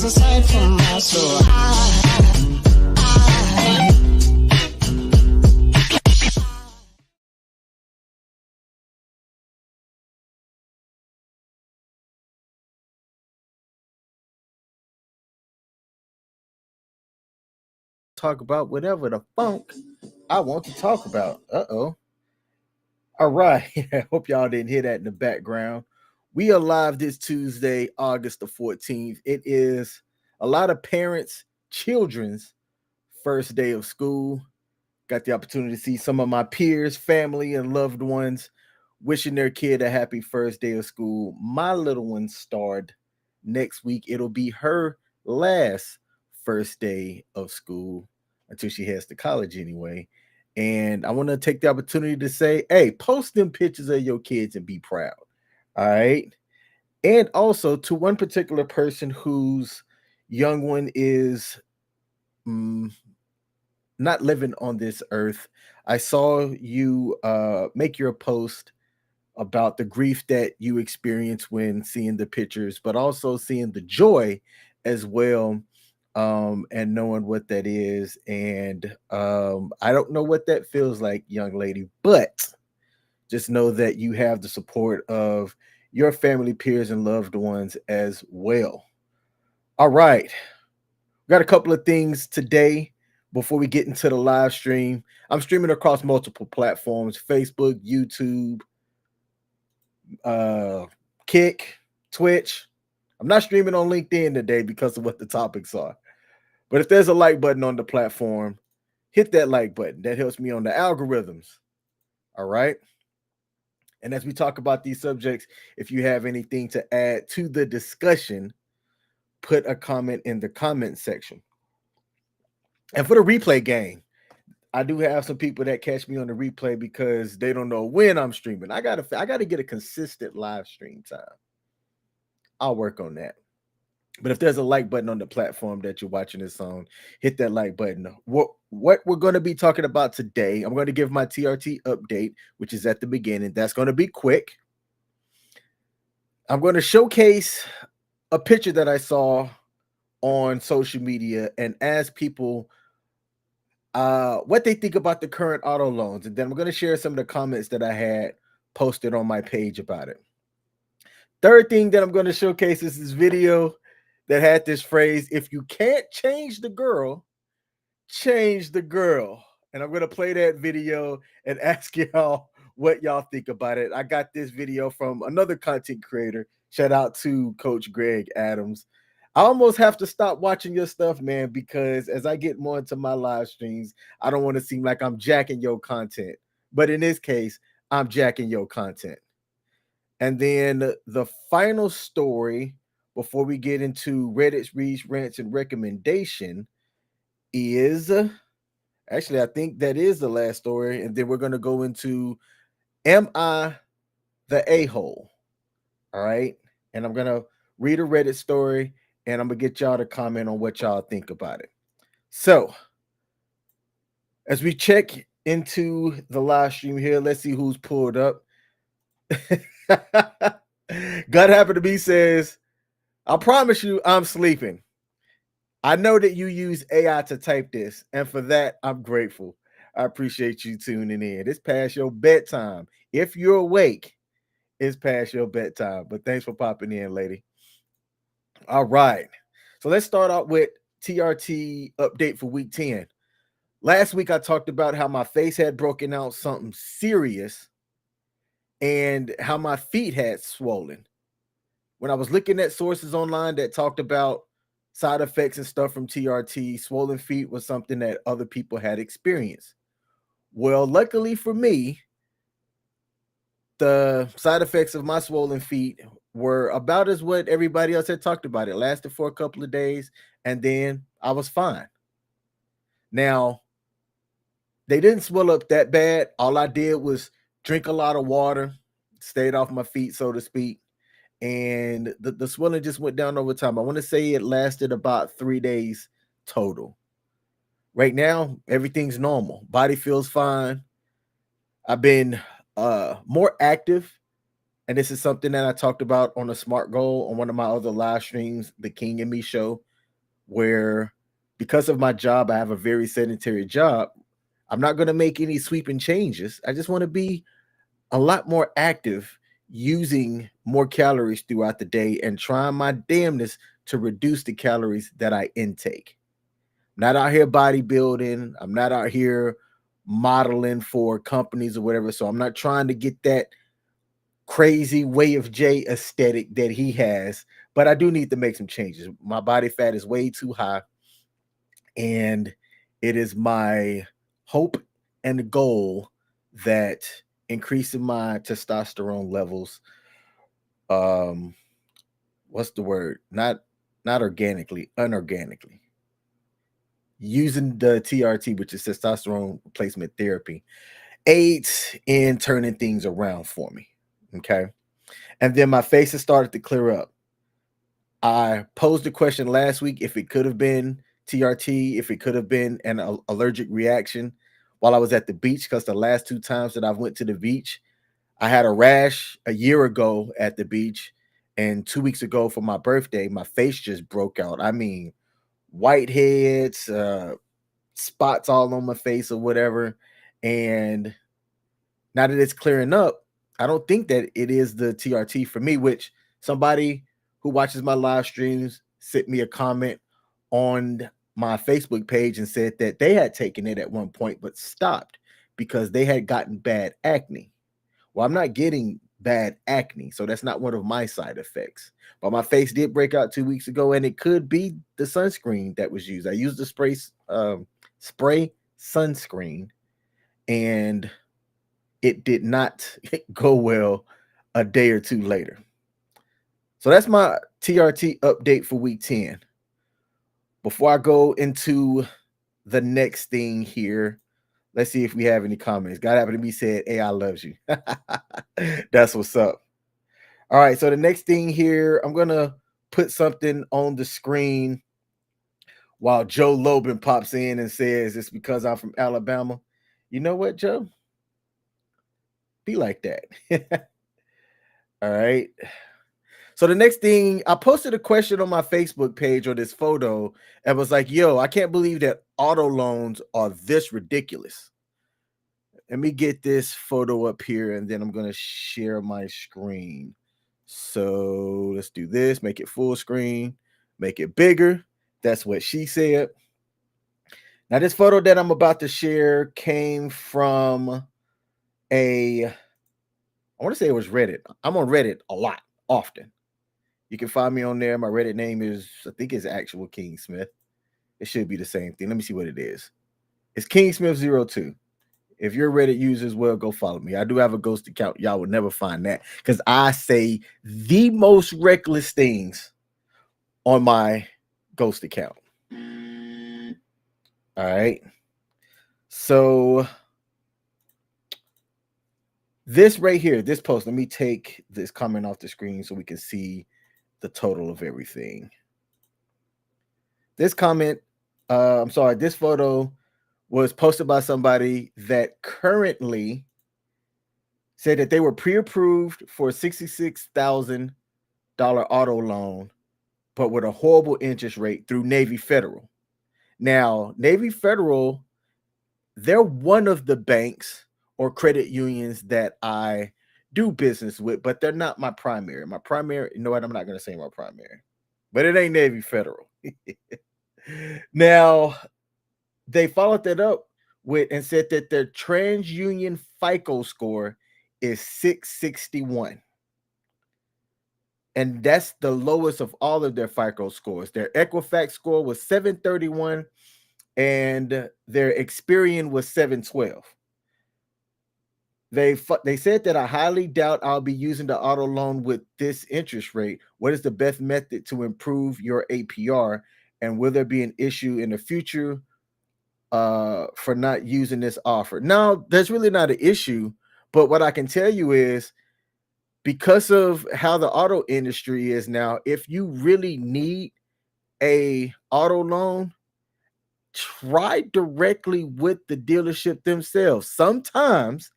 was a sight for my soul. Talk about whatever the funk I want to talk about. Uh-oh. All right. I hope y'all didn't hear that in the background. We are live this Tuesday, August the 14th. It is a lot of parents, children's first day of school. Got the opportunity to see some of my peers, family, and loved ones wishing their kid a happy first day of school. My little one started next week. It'll be her last first day of school until she heads to college anyway. And I want to take the opportunity to say, hey, post them pictures of your kids and be proud. All right. And also to one particular person whose young one is not living on this earth. I saw you make your post about the grief that you experience when seeing the pictures, but also seeing the joy as well, and knowing what that is. And I don't know what that feels like, young lady, but just know that you have the support of your family, peers, and loved ones as well. All right. We got a couple of things today before we get into the live stream. I'm streaming across multiple platforms: Facebook, YouTube, Kick, Twitch. I'm not streaming on LinkedIn today because of what the topics are. But if there's a like button on the platform, hit that like button. That helps me on the algorithms. All right. And as we talk about these subjects, if you have anything to add to the discussion, put a comment in the comment section. And for the replay game, I do have some people that catch me on the replay because they don't know when I'm streaming. I gotta get a consistent live stream time. I'll work on that. But if there's a like button on the platform that you're watching this on, hit that like button. What we're going to be talking about today, I'm going to give my TRT update, which is at the beginning. That's going to be quick. I'm going to showcase a picture that I saw on social media and ask people what they think about the current auto loans. And then I'm going to share some of the comments that I had posted on my page about it. Third thing that I'm going to showcase is this video that had this phrase: if you can't change the girl, change the girl. And I'm going to play that video and ask y'all what y'all think about it. I got this video from another content creator. Shout out to Coach Greg Adams. I almost have to stop watching your stuff, man, because as I get more into my live streams, I don't want to seem like I'm jacking your content. But in this case, I'm jacking your content. And then the final story before we get into Reddit's Reads, Rants, and Recommendation is actually, I think that is the last story. And then we're going to go into Am I the A-hole? All right. And I'm going to read a Reddit story and I'm going to get y'all to comment on what y'all think about it. So as we check into the live stream here, let's see who's pulled up. God Happen to Be says, I promise you I'm sleeping. I know that you use AI to type this, and for that, I'm grateful. I appreciate you tuning in. It's past your bedtime. If you're awake, it's past your bedtime. But thanks for popping in, lady. All right. So let's start out with TRT update for week 10. Last week, I talked about how my face had broken out something serious and how my feet had swollen. When I was looking at sources online that talked about side effects and stuff from TRT, swollen feet was something that other people had experienced. Well, luckily for me, the side effects of my swollen feet were about as what everybody else had talked about. It lasted for a couple of days, and then I was fine. Now, they didn't swell up that bad. All I did was drink a lot of water, stayed off my feet, so to speak. And the swelling just went down over time. I want to say it lasted about 3 days total. Right now, everything's normal. Body feels fine. I've been more active, and this is something that I talked about on a Smart Goal on one of my other live streams, the King and Me show. where because of my job, I have a very sedentary job. I'm not going to make any sweeping changes. I just want to be a lot more active, using more calories throughout the day and trying my damnness to reduce the calories that I intake. Not out here bodybuilding. I'm not out here modeling for companies or whatever. So I'm not trying to get that crazy way of J aesthetic that he has, but I do need to make some changes. My body fat is way too high, and it is my hope and goal that increasing my testosterone levels, um what's the word, not organically, unorganically, using the TRT, which is testosterone replacement therapy, aids in turning things around for me. Okay. And then my face has started to clear up. I posed the question last week if it could have been TRT, if it could have been an allergic reaction while I was at the beach, because the last two times that I've went to the beach, I had a rash a year ago at the beach, and 2 weeks ago for my birthday, my face just broke out. I mean, whiteheads, spots all on my face or whatever. And now that it's clearing up, I don't think that it is the TRT for me, which somebody who watches my live streams sent me a comment on my Facebook page and said that they had taken it at one point but stopped because they had gotten bad acne. Well, I'm not getting bad acne, so that's not one of my side effects. But my face did break out 2 weeks ago, and it could be the sunscreen that was used. I used the spray sunscreen, and it did not go well a day or two later. So that's my TRT update for week 10. Before I go into the next thing here, let's see if we have any comments. God happened to be said, AI loves you. That's what's up. All right, so the next thing here, I'm going to put something on the screen while Joe Lobin pops in and says, it's because I'm from Alabama. You know what, Joe? Be like that. All right. So the next thing, I posted a question on my Facebook page or this photo and was like, yo, I can't believe that auto loans are this ridiculous. Let me get this photo up here and then I'm going to share my screen. So let's do this, make it full screen, make it bigger. That's what she said. Now, this photo that I'm about to share came from I want to say it was Reddit. I'm on Reddit a lot, often. You can find me on there. My Reddit name is, I think it's actual King Smith. It should be the same thing. Let me see what it is. It's King Smith 02. If you're a Reddit user as well, go follow me. I do have a ghost account. Y'all would never find that because I say the most reckless things on my ghost account. All right. So this right here, this post, let me take this comment off the screen so we can see the total of everything. This comment, this photo was posted by somebody that currently said that they were pre-approved for a $66,000 auto loan, but with a horrible interest rate through Navy Federal. Now, Navy Federal, they're one of the banks or credit unions that I do business with, but they're not my primary. My primary, you know what? I'm not going to say my primary, but it ain't Navy Federal. Now, they followed that up with and said that their TransUnion FICO score is 661. And that's the lowest of all of their FICO scores. Their Equifax score was 731 and their Experian was 712. They said that I highly doubt I'll be using the auto loan with this interest rate. What is the best method to improve your APR? And will there be an issue in the future for not using this offer? Now, there's really not an issue, but what I can tell you is because of how the auto industry is now, if you really need a auto loan, try directly with the dealership themselves. Sometimes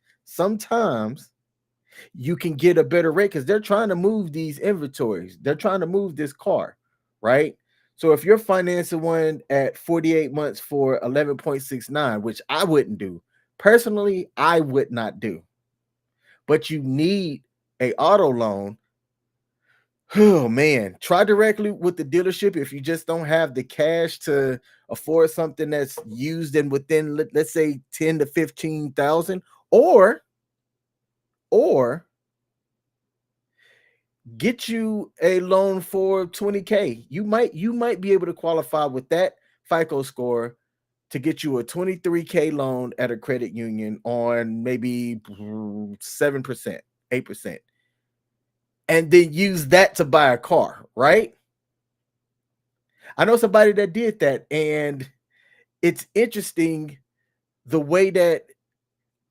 you can get a better rate because they're trying to move these inventories. They're trying to move this car, right? So if you're financing one at 48 months for 11.69, which I wouldn't do. Personally, I would not do. But you need a auto loan. Oh man, try directly with the dealership if you just don't have the cash to afford something that's used and within, let's say, 10 to 15,000, or get you a loan for 20K. You might be able to qualify with that FICO score to get you a 23K loan at a credit union on maybe 7%, 8%. And then use that to buy a car, right? I know somebody that did that, and it's interesting the way that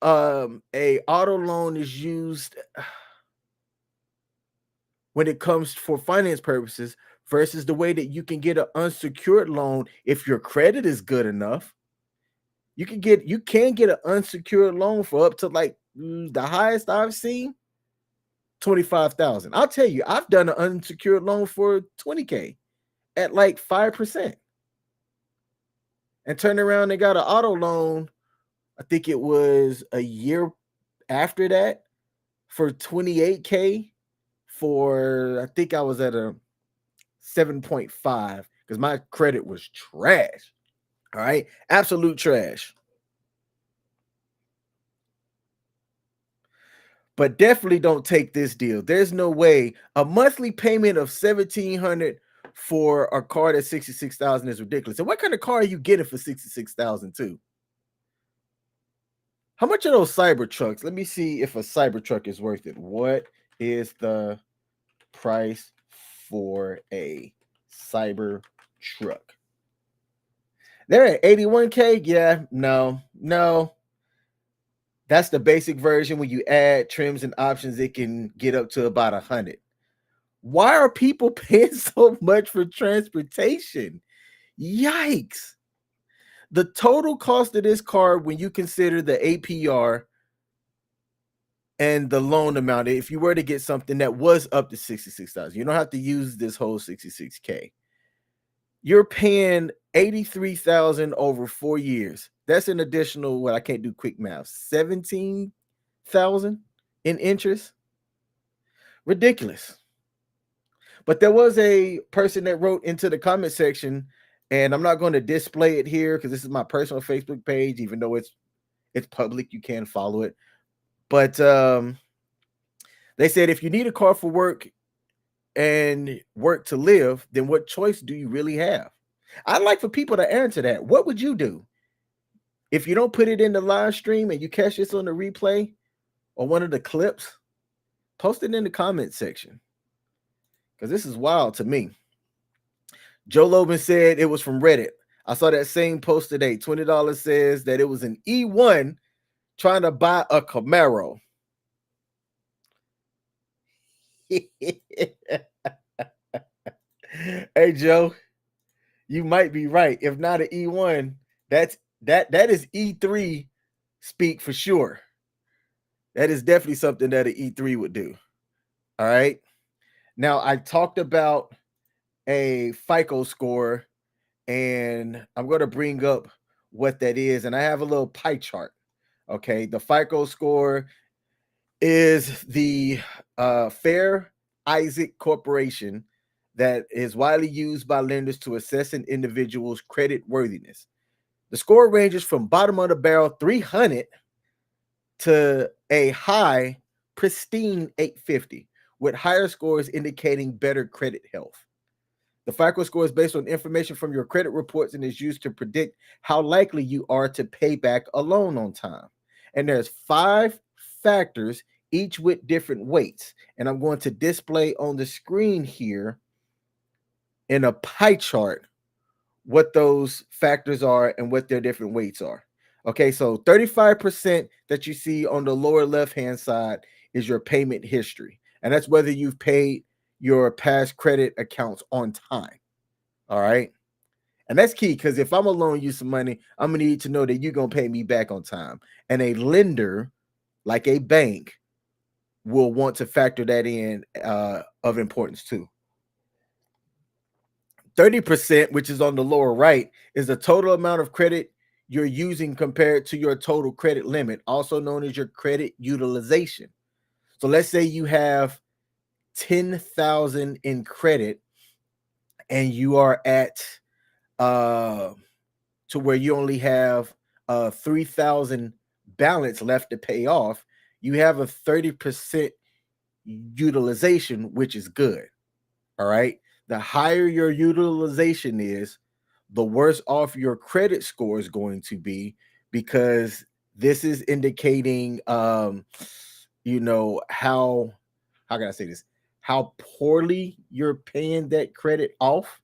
a auto loan is used when it comes for finance purposes versus the way that you can get an unsecured loan if your credit is good enough. You can get an unsecured loan for up to like the highest I've seen 25,000. I'll tell you, I've done an unsecured loan for 20K at like 5% and turned around and got an auto loan. I think it was a year after that for 28K for, I think I was at a 7.5 because my credit was trash. All right. Absolute trash. But definitely don't take this deal. There's no way a monthly payment of 1,700 for a car that's 66,000 is ridiculous. And what kind of car are you getting for 66,000 too? How much are those Cybertrucks? Let me see if a Cybertruck is worth it. What is the price for a Cybertruck? They're at 81K. Yeah, no. That's the basic version. When you add trims and options, it can get up to about 100. Why are people paying so much for transportation? Yikes. The total cost of this car, when you consider the APR and the loan amount, if you were to get something that was up to 66,000, you don't have to use this whole 66K. You're paying 83,000 over 4 years. That's an additional, well, I can't do quick math, 17,000 in interest. Ridiculous. But there was a person that wrote into the comment section, and I'm not going to display it here because this is my personal Facebook page, even though it's public, you can follow it. But they said, if you need a car for work and work to live, then what choice do you really have? I'd like for people to answer that. What would you do if you don't put it in the live stream and you catch this on the replay or one of the clips? Post it in the comment section because this is wild to me. Joe Loban said it was from Reddit. I saw that same post today. $20 says that it was an E1 trying to buy a Camaro. Hey Joe, you might be right. If not an E1, that is E3 speak for sure. That is definitely something that an E3 would do. All right. Now I talked about a FICO score, and I'm going to bring up what that is, and I have a little pie chart. Okay, the FICO score is the Fair Isaac Corporation that is widely used by lenders to assess an individual's credit worthiness. The score ranges from bottom of the barrel 300 to a high pristine 850, with higher scores indicating better credit health. The FICO score is based on information from your credit reports and is used to predict how likely you are to pay back a loan on time. And there's 5 factors, each with different weights. And I'm going to display on the screen here in a pie chart what those factors are and what their different weights are. Okay, so 35% that you see on the lower left-hand side is your payment history. And that's whether you've paid your past credit accounts on time. All right. And that's key because if I'm gonna loan you some money, I'm gonna need to know that you're gonna pay me back on time. And a lender, like a bank, will want to factor that in of importance too. 30%, which is on the lower right, is the total amount of credit you're using compared to your total credit limit, also known as your credit utilization. So let's say you have 10,000 in credit and you are at to where you only have 3,000 balance left to pay off. You have a 30% utilization, which is good. All right. The higher your utilization is, the worse off your credit score is going to be, because this is indicating you know, how can I say this? How poorly you're paying that credit off,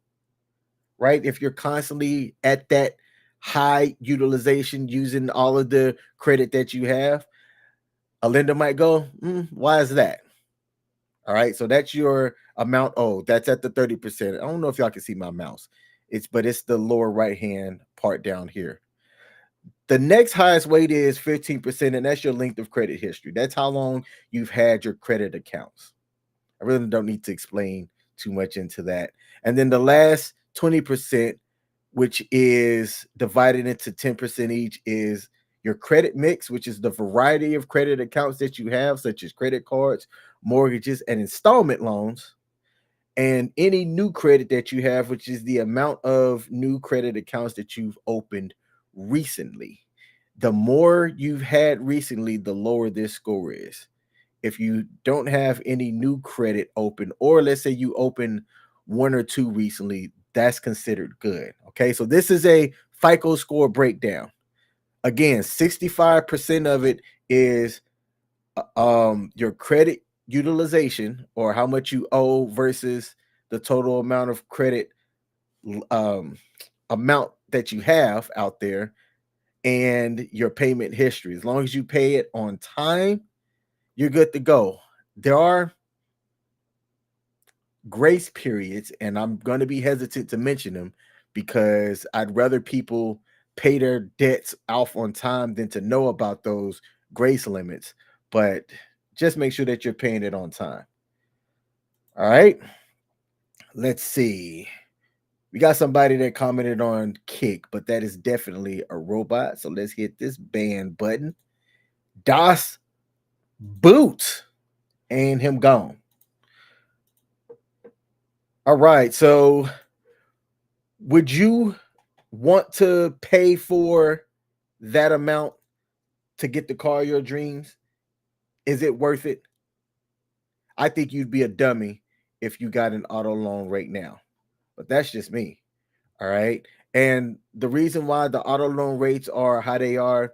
right? If you're constantly at that high utilization using all of the credit that you have, a lender might go, why is that? All right, so that's your amount owed. That's at the 30%. I don't know if y'all can see my mouse. But it's the lower right hand part down here. The next highest weight is 15%, and that's your length of credit history. That's how long you've had your credit accounts. I really don't need to explain too much into that. And then the last 20%, which is divided into 10% each, is your credit mix, which is the variety of credit accounts that you have, such as credit cards, mortgages, and installment loans, and any new credit that you have, which is the amount of new credit accounts that you've opened recently. The more you've had recently, the lower this score is. If you don't have any new credit open, or let's say you open one or two recently, that's considered good. Okay, so this is a FICO score breakdown. Again, 65% of it is your credit utilization, or how much you owe versus the total amount of credit amount that you have out there, and your payment history. As long as you pay it on time, you're good to go. There are grace periods, and I'm going to be hesitant to mention them because I'd rather people pay their debts off on time than to know about those grace limits. But just make sure that you're paying it on time. All right. Let's see. We got somebody that commented on Kick, but that is definitely a robot. So let's hit this ban button. Das Boot, and him gone. All right. So would you want to pay for that amount to get the car of your dreams? Is it worth it? I think you'd be a dummy if you got an auto loan right now, but that's just me. All right. And the reason why the auto loan rates are how they are,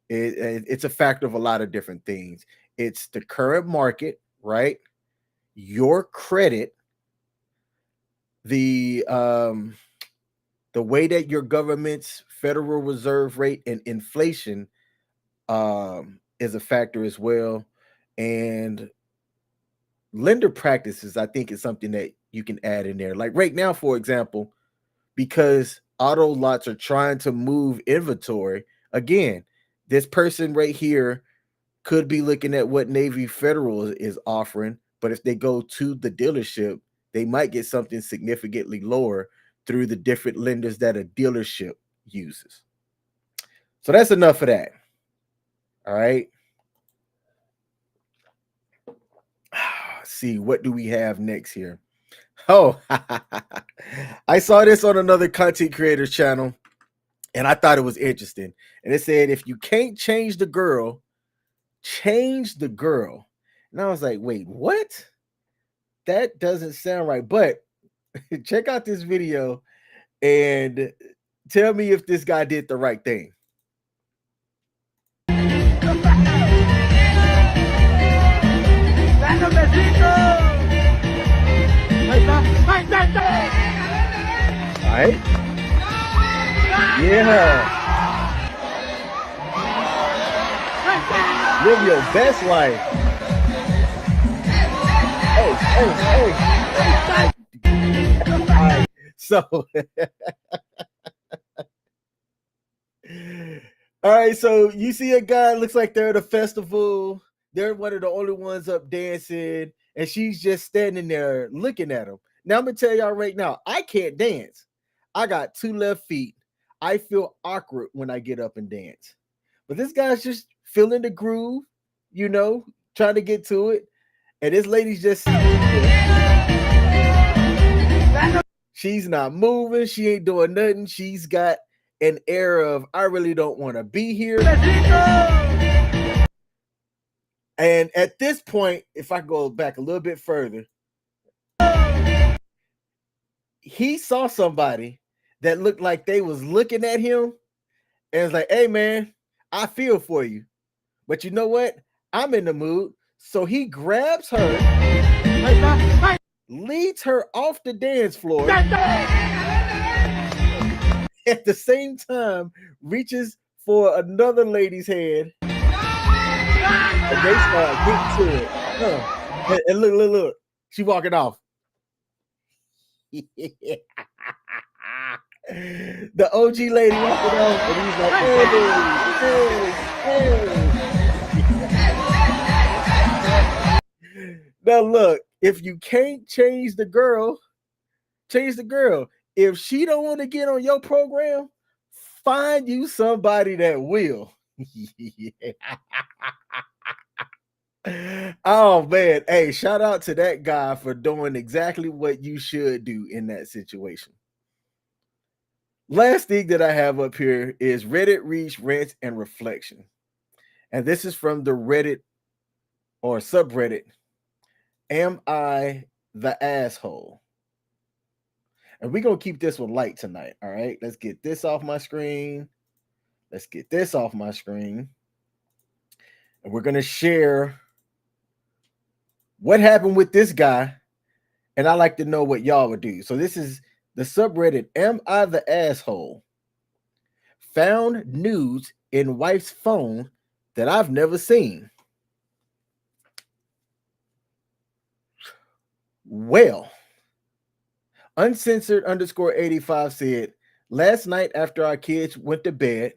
it's a factor of a lot of different things. It's the current market, right? Your credit, the way that your government's Federal Reserve rate and inflation is a factor as well. And lender practices, I think, is something that you can add in there. Like right now, for example, because auto lots are trying to move inventory. Again, this person right here could be looking at what Navy Federal is offering, but if they go to the dealership, they might get something significantly lower through the different lenders that a dealership uses. So that's enough of that. All right. See, what do we have next here? Oh, I saw this on another content creator channel, and I thought it was interesting. And it said, if you can't change the girl, change the girl. And I was like, wait, what? That doesn't sound right. But check out this video and tell me if this guy did the right thing. All right. Yeah. Live your best life. Hey. All right. So, all right. So you see a guy, looks like they're at a festival. They're one of the only ones up dancing, and she's just standing there looking at him. Now I'm gonna tell y'all right now, I can't dance. I got 2 left feet. I feel awkward when I get up and dance. But this guy's just feeling the groove, you know, trying to get to it. And this lady's just sitting there. She's not moving. She ain't doing nothing. She's got an air of, I really don't want to be here. And at this point, if I go back a little bit further, he saw somebody that looked like they was looking at him and was like, hey, man, I feel for you. But you know what? I'm in the mood. So he grabs her, leads her off the dance floor. At the same time, reaches for another lady's hand. And they start getting to it. And look. She walking off. The OG lady walking off, and he's like, hey. Now look, if you can't change the girl, change the girl. If she don't want to get on your program, find you somebody that will. Oh man, hey, shout out to that guy for doing exactly what you should do in that situation. Last thing that I have up here is Reddit reach rants and reflection. And this is from the Reddit or subreddit, Am I the Asshole? And we're going to keep this one light tonight. All right, let's get this off my screen. Let's get this off my screen. And we're going to share what happened with this guy. And I like to know what y'all would do. So this is the subreddit, Am I the Asshole? Found nudes in wife's phone that I've never seen. Well, uncensored _85 said, last night after our kids went to bed,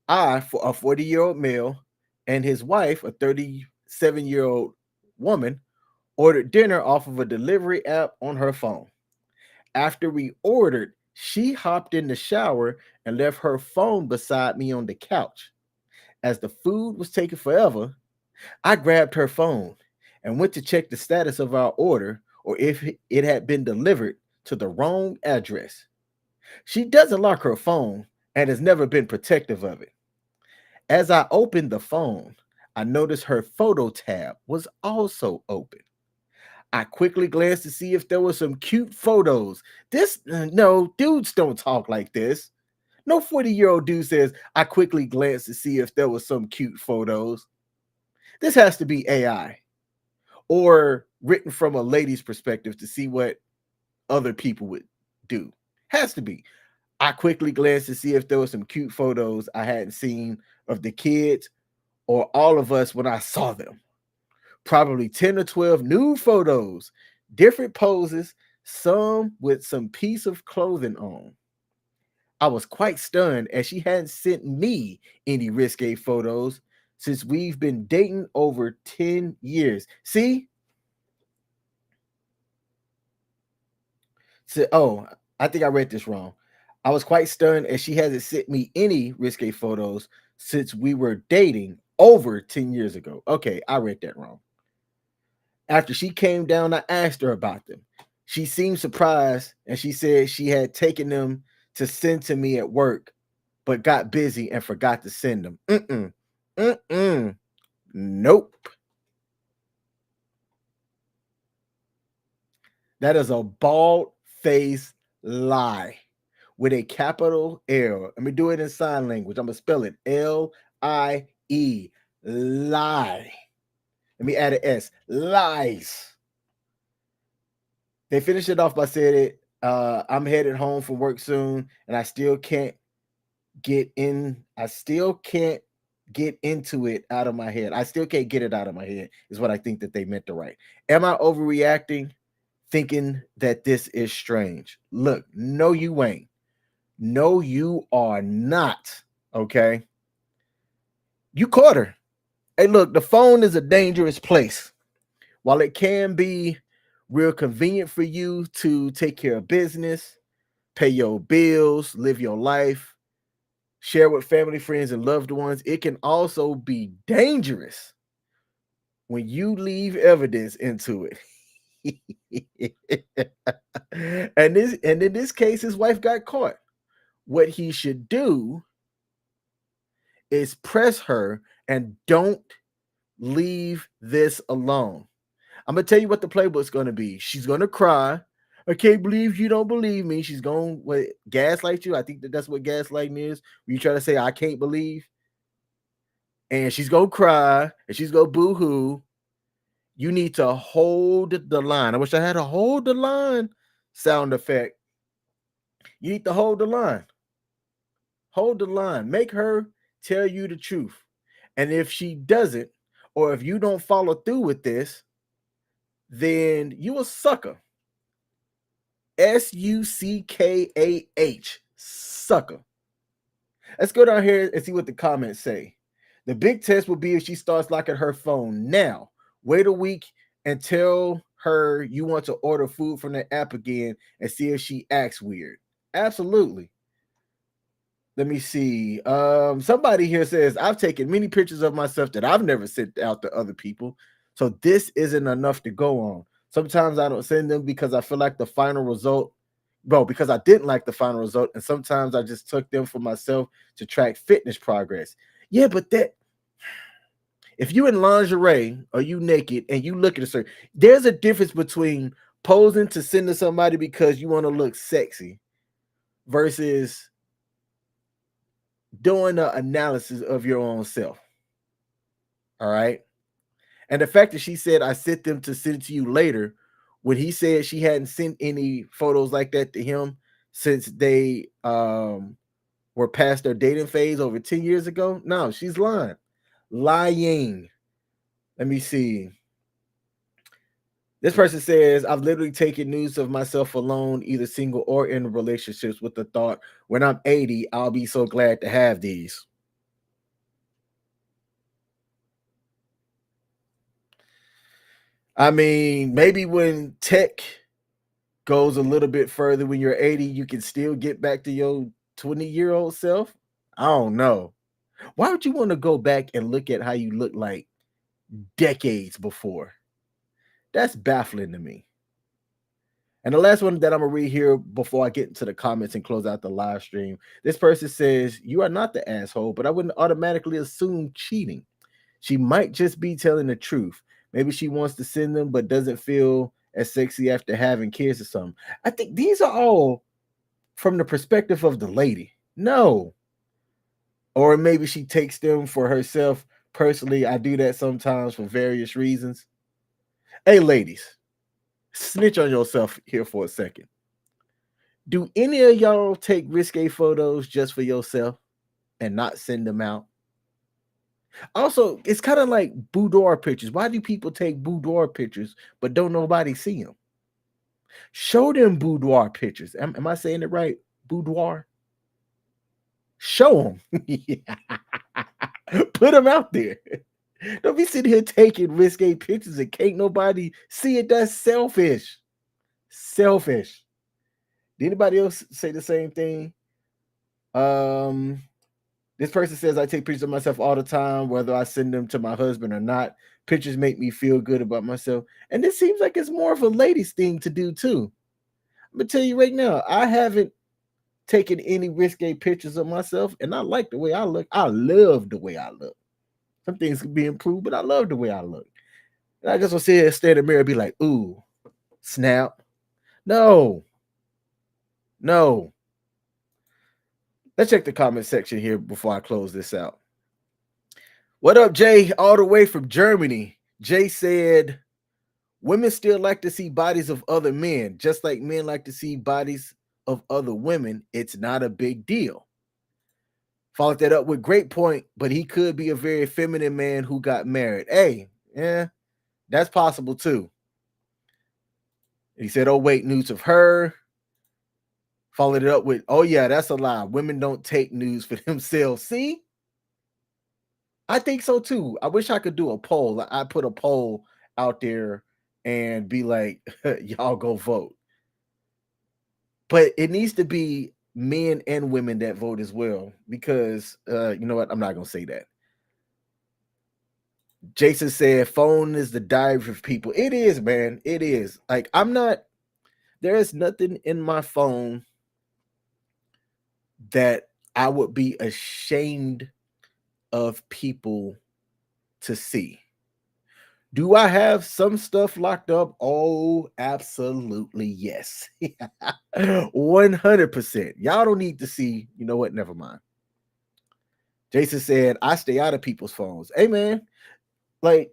I, for a 40-year-old male, and his wife, a 37-year-old woman, ordered dinner off of a delivery app on her phone. After we ordered, she hopped in the shower and left her phone beside me on the couch. As the food was taking forever, I grabbed her phone and went to check the status of our order or if it had been delivered to the wrong address. She doesn't lock her phone and has never been protective of it. As I opened the phone, I noticed her photo tab was also open. I quickly glanced to see if there were some cute photos. No, dudes don't talk like this. No 40-year-old dude says, I quickly glanced to see if there was some cute photos. This has to be AI or written from a lady's perspective to see what other people would do. Has to be. I quickly glanced to see if there were some cute photos I hadn't seen of the kids or all of us when I saw them. Probably 10 or 12 nude photos, different poses, some with some piece of clothing on. I was quite stunned as she hadn't sent me any risque photos since we've been dating over 10 years. See? So, I think I read this wrong. I was quite stunned as she hasn't sent me any risque photos since we were dating over 10 years ago. Okay, I read that wrong. After she came down, I asked her about them. She seemed surprised and she said she had taken them to send to me at work, but got busy and forgot to send them. Nope. That is a bald-faced lie with a capital L. Let me do it in sign language. I'm going to spell it L-I-E. Lie. Let me add an S. Lies. They finished it off by saying, I'm headed home from work soon, and I still can't get into it out of my head. I still can't get it out of my head, is what I think that they meant to write. Am I overreacting, thinking that this is strange? Look, no, you ain't. No, you are not. Okay. You caught her. Hey, look, the phone is a dangerous place. While it can be real convenient for you to take care of business, pay your bills, live your life, share with family, friends, and loved ones. It can also be dangerous when you leave evidence into it. and in this case, his wife got caught. What he should do is press her and don't leave this alone. I'm gonna tell you what the playbook's gonna be. She's gonna cry. I can't believe you don't believe me. She's going to gaslight you. I think that's what gaslighting is. When you try to say I can't believe, and she's gonna cry and she's gonna boo-hoo. You need to hold the line. I wish I had a hold the line sound effect. You need to hold the line. Hold the line. Make her tell you the truth. And if she doesn't, or if you don't follow through with this, then you a sucker. Suckah. Sucker. Let's go down here and see what the comments say. The big test will be if she starts locking her phone now. Wait a week and tell her you want to order food from the app again and see if she acts weird. Absolutely. Let me see. Somebody here says, I've taken many pictures of myself that I've never sent out to other people. So this isn't enough to go on. Sometimes I don't send them because I feel like the final result, because I didn't like the final result. And sometimes I just took them for myself to track fitness progress. Yeah, but if you in lingerie or you naked and you look at a certain, there's a difference between posing to send to somebody because you want to look sexy versus doing an analysis of your own self. All right. And the fact that she said, I sent them to send it to you later, when he said she hadn't sent any photos like that to him since they were past their dating phase over 10 years ago. No, she's lying. Lying. Let me see. This person says, I've literally taken news of myself alone, either single or in relationships, with the thought, when I'm 80, I'll be so glad to have these. I mean, maybe when tech goes a little bit further, when you're 80, you can still get back to your 20-year-old self. I don't know. Why would you want to go back and look at how you look like decades before? That's baffling to me. And the last one that I'm going to read here before I get into the comments and close out the live stream. This person says, you are not the asshole, but I wouldn't automatically assume cheating. She might just be telling the truth. Maybe she wants to send them, but doesn't feel as sexy after having kids or something. I think these are all from the perspective of the lady. No. Or maybe she takes them for herself. Personally, I do that sometimes for various reasons. Hey, ladies, snitch on yourself here for a second. Do any of y'all take risque photos just for yourself and not send them out? Also, it's kind of like boudoir pictures. Why do people take boudoir pictures but don't nobody see them? Show them boudoir pictures. Am I saying it right? Boudoir? Show them. Put them out there. Don't be sitting here taking risque pictures and can't nobody see it. That's selfish. Selfish. Did anybody else say the same thing? This person says, I take pictures of myself all the time, whether I send them to my husband or not. Pictures make me feel good about myself. And this seems like it's more of a ladies thing to do too. I'm going to tell you right now, I haven't taken any risque pictures of myself, and I like the way I look. I love the way I look. Some things can be improved, but I love the way I look. And I just want to sit here, stare in the mirror, and be like, ooh, snap. No. Let's check the comment section here before I close this out. What up, Jay? All the way from Germany. Jay said, women still like to see bodies of other men, just like men like to see bodies of other women. It's not a big deal. Followed that up with great point, but he could be a very feminine man who got married. Hey, yeah, that's possible too. He said, oh, wait, news of her. Followed it up with, oh, yeah, that's a lie. Women don't take news for themselves. See? I think so too. I wish I could do a poll. I put a poll out there and be like, y'all go vote. But it needs to be men and women that vote as well, because you know what? I'm not gonna say that. Jason said, phone is the diary for people. It is, man. It is. Like, there is nothing in my phone that I would be ashamed of people to see. Do I have some stuff locked up? Oh, absolutely yes. 100%. Y'all don't need to see. You know what? Never mind. Jason said, I stay out of people's phones. Hey, man, like,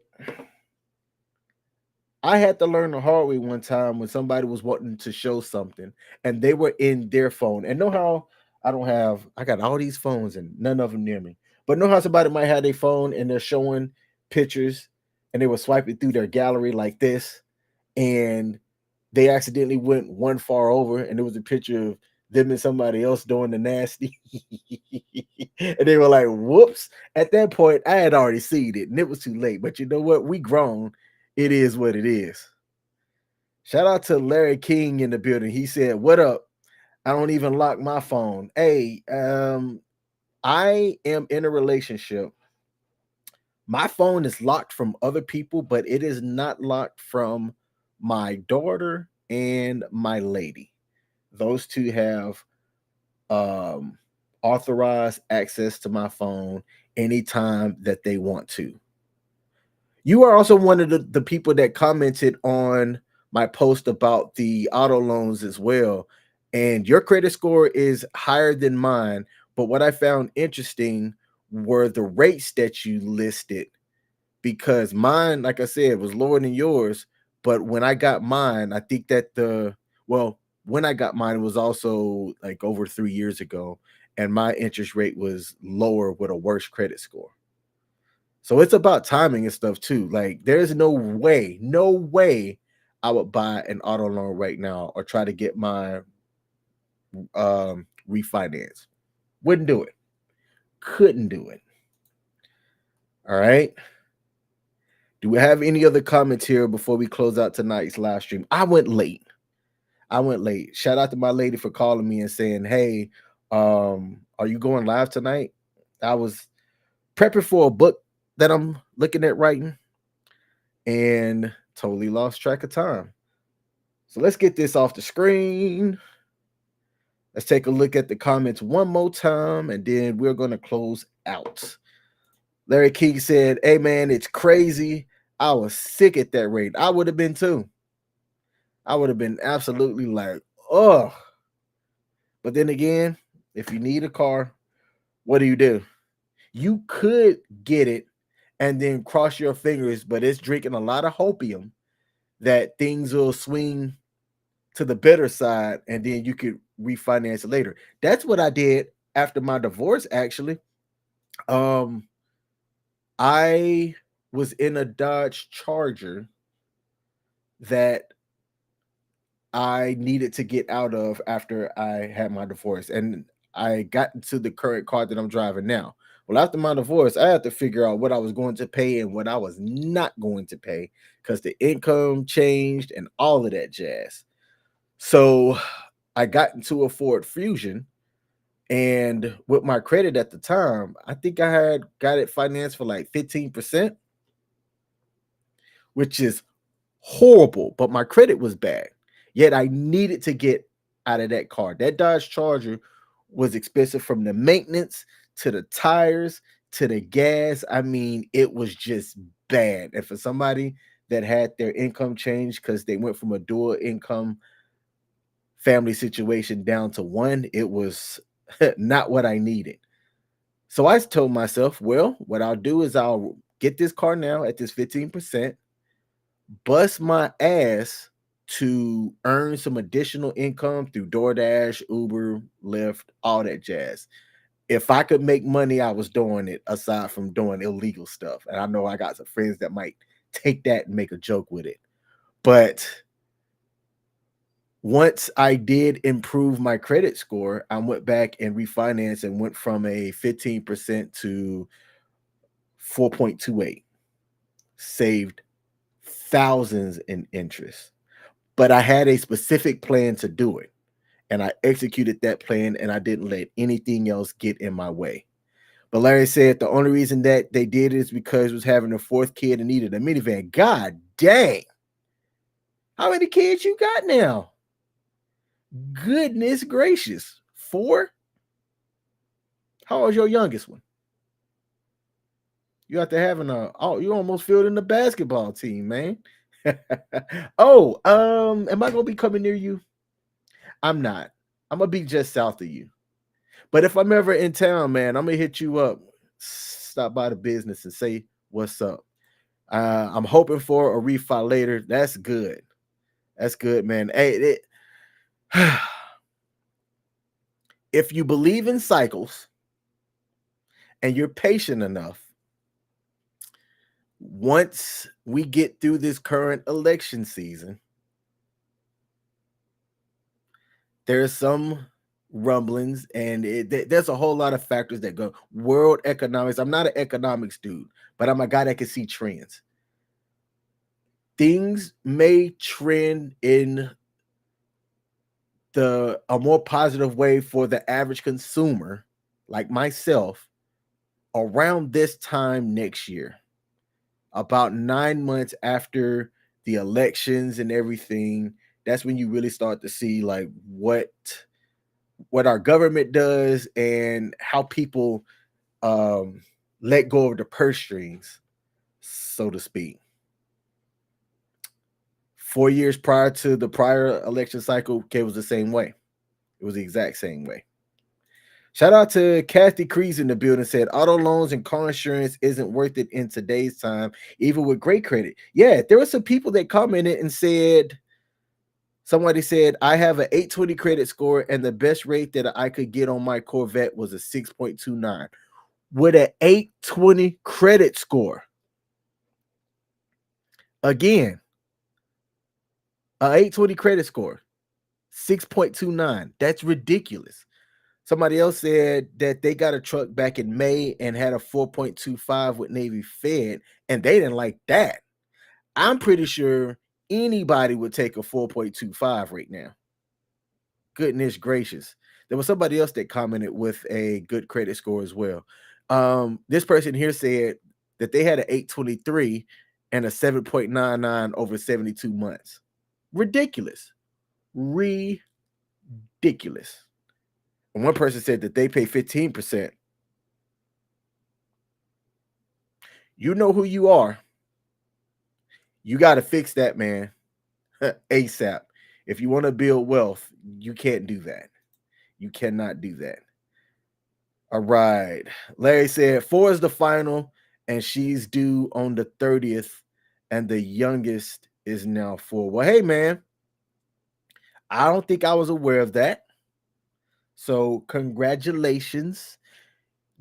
I had to learn the hard way one time when somebody was wanting to show something and they were in their phone. And know how I got all these phones and none of them near me. But know how somebody might have their phone and they're showing pictures and they were swiping through their gallery like this, and they accidentally went one far over and there was a picture of them and somebody else doing the nasty. And they were like, whoops. At that point, I had already seen it and it was too late. But you know what? We grown. It is what it is. Shout out to Larry King in the building. He said, what up? I don't even lock my phone. Hey, I am in a relationship. My phone is locked from other people, but it is not locked from my daughter and my lady. Those two have authorized access to my phone anytime that they want to. You are also one of the people that commented on my post about the auto loans as well. And your credit score is higher than mine. But what I found interesting were the rates that you listed, because mine, like I said, was lower than yours. But when I got mine, I think that when I got mine, it was also like over 3 years ago, and my interest rate was lower with a worse credit score. So it's about timing and stuff too. Like, there's no way I would buy an auto loan right now or try to get my refinance. Wouldn't do it. Couldn't do it. All right. Do we have any other comments here before we close out tonight's live stream? I went late. Shout out to my lady for calling me and saying, hey, are you going live tonight? I was prepping for a book that I'm looking at writing and totally lost track of time. So let's get this off the screen. Let's take a look at the comments one more time, and then we're going to close out. Larry King said, hey, man, it's crazy. I was sick at that rate. I would have been too. I would have been absolutely like, oh. But then again, if you need a car, what do? You could get it and then cross your fingers, but it's drinking a lot of hopium that things will swing to the better side, and then you could refinance it later. That's what I did after my divorce, actually. I was in a Dodge Charger that I needed to get out of after I had my divorce, and I got into the current car that I'm driving now. Well, after my divorce, I had to figure out what I was going to pay and what I was not going to pay, because the income changed and all of that jazz. So I got into a Ford Fusion, and with my credit at the time, I think I had got it financed for like 15%, which is horrible, but my credit was bad. Yet I needed to get out of that car. That Dodge Charger was expensive, from the maintenance to the tires to the gas. I mean, it was just bad. And for somebody that had their income changed because they went from a dual income family situation down to one, it was not what I needed. So I told myself, well, what I'll do is I'll get this car now at this 15%, bust my ass to earn some additional income through DoorDash, Uber, Lyft, all that jazz. If I could make money, I was doing it, aside from doing illegal stuff. And I know I got some friends that might take that and make a joke with it. But once I did improve my credit score, I went back and refinanced and went from a 15% to 4.28. Saved thousands in interest. But I had a specific plan to do it, and I executed that plan, and I didn't let anything else get in my way. But Larry said the only reason that they did it is because it was having a fourth kid and needed a minivan. God dang. How many kids you got now? Goodness gracious. 4? How old's your youngest one? You after having you almost filled in the basketball team, man. Am I gonna be coming near you? I'm not. I'm gonna be just south of you. But if I'm ever in town, man, I'm gonna hit you up, stop by the business and say what's up. I'm hoping for a refi later. That's good. That's good, man. Hey, if you believe in cycles and you're patient enough, once we get through this current election season, there's some rumblings, and there's a whole lot of factors that go. World economics. I'm not an economics dude, but I'm a guy that can see trends. Things may trend in a more positive way for the average consumer, like myself, around this time next year, about 9 months after the elections and everything. That's when you really start to see like what our government does and how people let go of the purse strings, so to speak. 4 years prior to the prior election cycle, it was the same way. It was the exact same way. Shout out to Kathy Crees in the building, said auto loans and car insurance isn't worth it in today's time, even with great credit. Yeah, there were some people that commented and said, somebody said, I have an 820 credit score and the best rate that I could get on my Corvette was a 6.29 with an 820 credit score. Again, an 820 credit score, 6.29. That's ridiculous. Somebody else said that they got a truck back in May and had a 4.25 with Navy Fed, and they didn't like that. I'm pretty sure anybody would take a 4.25 right now. Goodness gracious. There was somebody else that commented with a good credit score as well. This person here said that they had an 823 and a 7.99 over 72 months. Ridiculous. Ridiculous. And one person said that they pay 15%. You know who you are. You got to fix that, man. ASAP. If you want to build wealth, you can't do that. You cannot do that. All right. Larry said 4 is the final, and she's due on the 30th, and the youngest is now 4. Well, hey, man, I don't think I was aware of that. So congratulations.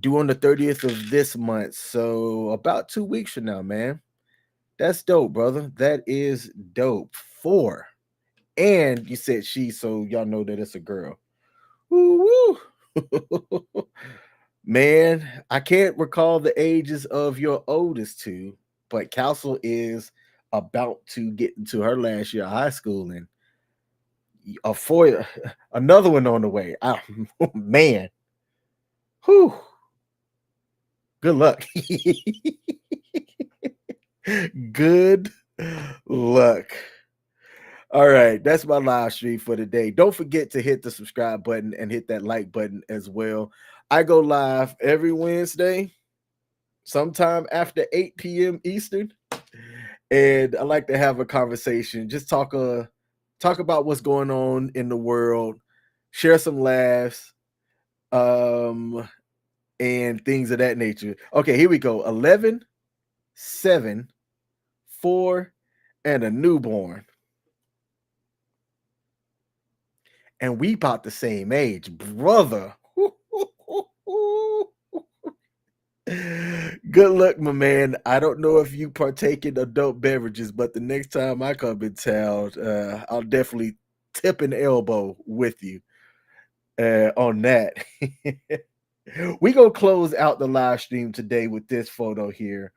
Due on the 30th of this month. So about 2 weeks from now, man. That's dope, brother. That is dope. 4. And you said she, so y'all know that it's a girl. Woo woo. Man, I can't recall the ages of your oldest two, but Council is about to get into her last year of high school, and another one on the way. Man. Whew. Good luck. Good luck. All right, that's my live stream for today. Don't forget to hit the subscribe button and hit that like button as well. I go live every Wednesday, sometime after 8 p.m. Eastern, and I like to have a conversation. Just talk about what's going on in the world, share some laughs, and things of that nature. Okay, here we go. 11, 7, 4, and a newborn. And we about the same age, brother. Good luck, my man. I don't know if you partake in adult beverages, but the next time I come in town, I'll definitely tip an elbow with you on that. We gonna close out the live stream today with this photo here.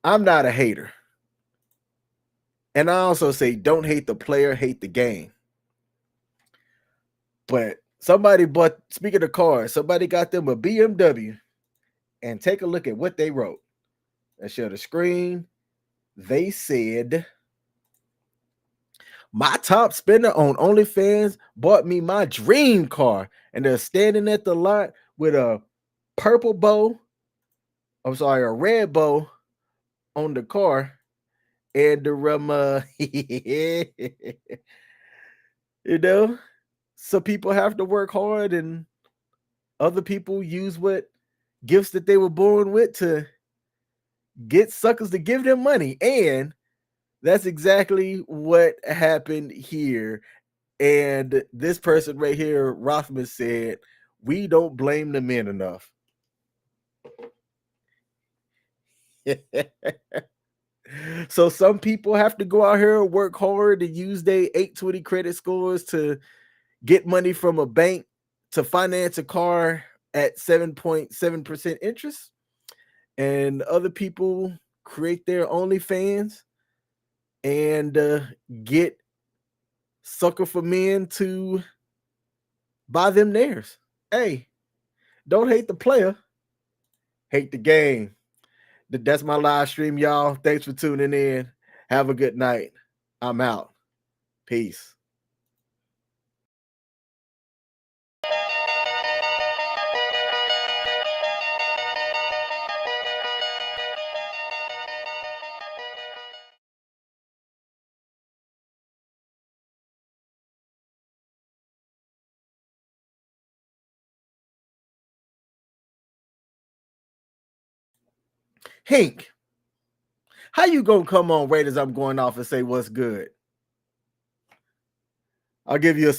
I'm not a hater. And I also say, don't hate the player, hate the game. But somebody bought, speaking of cars, somebody got them a BMW, and take a look at what they wrote. I share the screen. They said, my top spender on OnlyFans bought me my dream car, and they're standing at the lot with a purple bow. I'm sorry, a red bow on the car, and the you know, so people have to work hard, and other people use what gifts that they were born with to get suckers to give them money, and that's exactly what happened here. And this person right here, Rothman, said, we don't blame the men enough. So some people have to go out here and work hard and use their 820 credit scores to get money from a bank to finance a car at 7.7% interest. And other people create their OnlyFans and get sucker for men to buy them theirs. Hey, don't hate the player, hate the game. That's my live stream, y'all. Thanks for tuning in. Have a good night. I'm out. Peace. Hink, how you gonna come on right as I'm going off and say what's good? I'll give you a